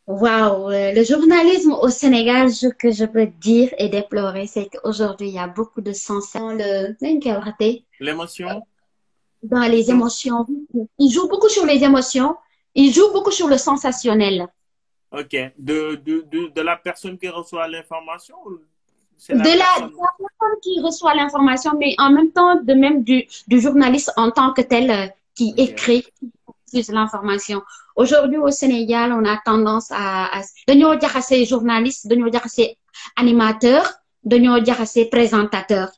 Waouh, le journalisme au Sénégal, ce que je peux dire et déplorer, c'est qu'aujourd'hui, il y a beaucoup de sens dans L'émotion, dans les plutôt? émotions. Il joue beaucoup sur les émotions. Il joue beaucoup sur le sensationnel. Ok. De la personne qui reçoit l'information, ou c'est De la de personne. la personne qui reçoit l'information, mais en même temps, de même du journaliste en tant que tel qui Ok. écrit, qui diffuse l'information. Aujourd'hui, au Sénégal, on a tendance dañoo jaxase journaliste, dañoo jaxase animateur, dañoo jaxase présentateur.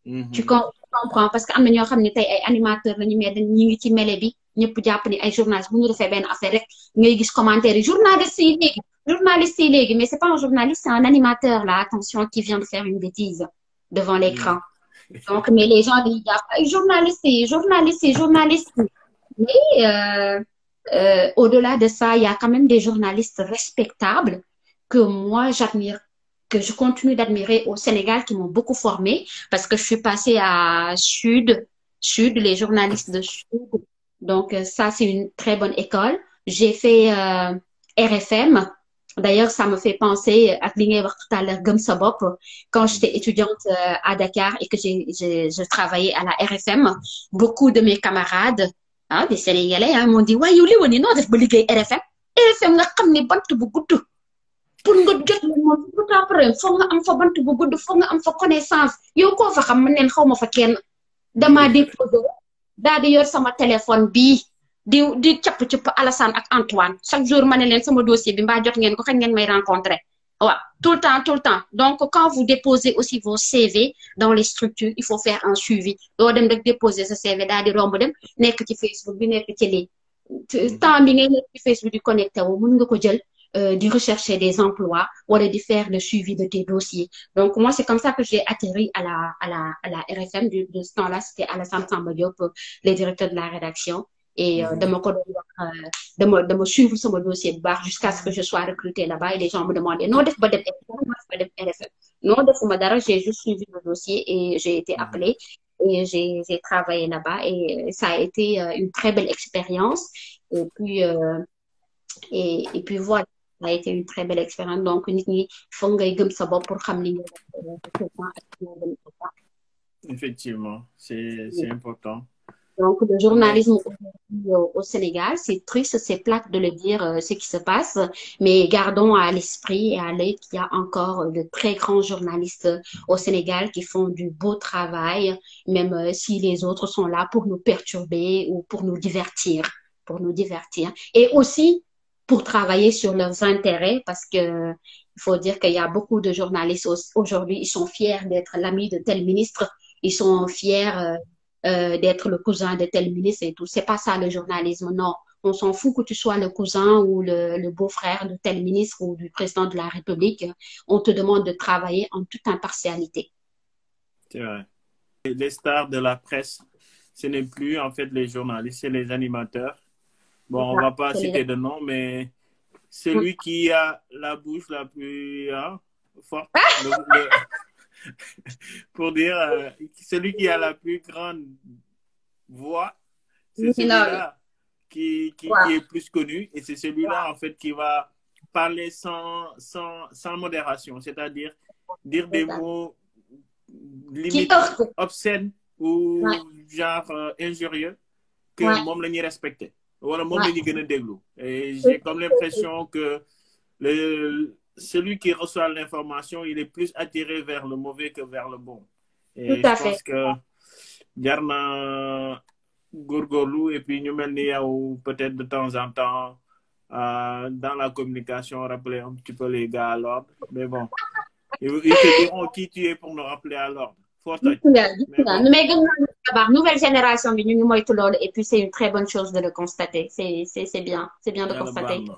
Mhm. Tu comprends parce que am na ñoo xam ne tey ay animateur lañu mais dañ ñi ngi ci mêlée bi ñëpp jàpp ni ay journaliste bu ñu defee benn affaire rek ngay gis commentaire yi journaliste yi léegi mais c'est pas un journaliste c'est un animateur là attention qui vient de faire une bêtise devant l'écran Mhm. donc mais les gens dañuy jàpp ay journaliste yi mais au-delà de ça il y a quand même des journalistes respectables que moi j'admire que je continue d'admirer au Sénégal qui m'ont beaucoup formée parce que je suis passée à Sud, les journalistes de Sud. Donc, ça, c'est une très bonne école. J'ai fait RFM. D'ailleurs, ça me fait penser à li ngay wax tout à l'heure, Gëm sa bopp. Quand j'étais étudiante à Dakar et que je travaillais à la RFM, beaucoup de mes camarades, ah, des Sénégalais, hein, m'ont dit, ouais, yow li woon noo def ba liggéey RFM? RFM nga xam ne bant bu gudd pour nga jot la moom tout après foog nga am fa bant bu gudd foog nga am fa connaissance yow koo fa xam man neen xaw ma fa kenn damaa déposé daal di yor sama téléphone bii di capp-capp Alassane ak Antoine chaque jour ma ne leen sama dossier bi mbaa jot ngeen ko kañ ngeen may rencontrer waaw tout le temps donc quand vous déposez aussi vos CV dans les structures il faut faire un suivi doo dem rek déposer sa CV daal di romb dem nekk ci Facebook bi nekk ci lii Mhm. temps bi ngay nekk ci Facebook di connecté wu mën nga ko jël de rechercher des emplois ou de faire le suivi de tes dossiers. Donc, moi, c'est comme ça que j'ai atterri à la RFM. De ce temps-là, c'était Alassane Samba Diop, le directeur de la rédaction. Et Mhm. de me suivre sur mon dossier de barre jusqu'à ce que je sois recrutée là-bas. Et les gens me demandaient, non, def ba dem RFM, non, def ba dem RFM. Non, defuma dara, j'ai juste suivi le dossier et j'ai été Mhm. appelée. Et j'ai travaillé là-bas et ça a été une très belle expérience. Et puis, et puis voilà, ça a été une très belle expérience. Donc, nit ñi foog ngay gëm sa bopp pour xam li nga def tout le temps ak li nga dem tout le temps. Effectivement, c'est important. Donc, le Mais journalisme aujourd'hui, au Sénégal, c'est triste, c'est plate de le dire, ce qui se passe, mais gardons à l'esprit et à l'œil qu'il y a encore de très grands journalistes au Sénégal qui font du beau travail, même si les autres sont là pour nous perturber ou pour nous divertir. Et aussi pour travailler sur leurs intérêts, parce que il faut dire qu'il y a beaucoup de journalistes aujourd'hui, ils sont fiers d'être l'ami de tel ministre, ils sont fiers d'être le cousin de tel ministre et tout. C'est pas ça le journalisme, non. On s'en fout que tu sois le cousin ou le beau-frère de tel ministre ou du président de la République. On te demande de travailler en toute impartialité. c'est vrai. Les stars de la presse, ce n'est plus en fait les journalistes, c'est les animateurs. Bon, on va pas C'est les... citer de nom, mais celui qui a la bouche la plus hein, forte, pour dire, celui qui a la plus grande voix, c'est Non, celui-là qui est plus connu et c'est celui-là, en wow. fait, qui va parler sans modération, c'est-à-dire dire des mots Qui limite heurte. obscènes Ouais, ou genre injurieux que ouais, moom la ñuy respecté wala moom la ouais. ñuy gën a déglu. Et j'ai comme l'impression que celui qui reçoit l'information, il est plus attiré vers le mauvais que vers le bon. Tout Et je à fait. pense que jar na góorgóorlu et puis ñu mel ni yow peut-être de temps en temps dans la communication rappeler un petit peu les gars à l'ordre. Mais bon, ils te diront qui tu es pour nous rappeler à l'ordre. Foo toj. Gis Mais nga bon, nu may gën a baax nouvelle génération bi ñu ngi moytu loolu et puis c'est une très bonne chose de le constater c'est bien de yàlla baax constater na.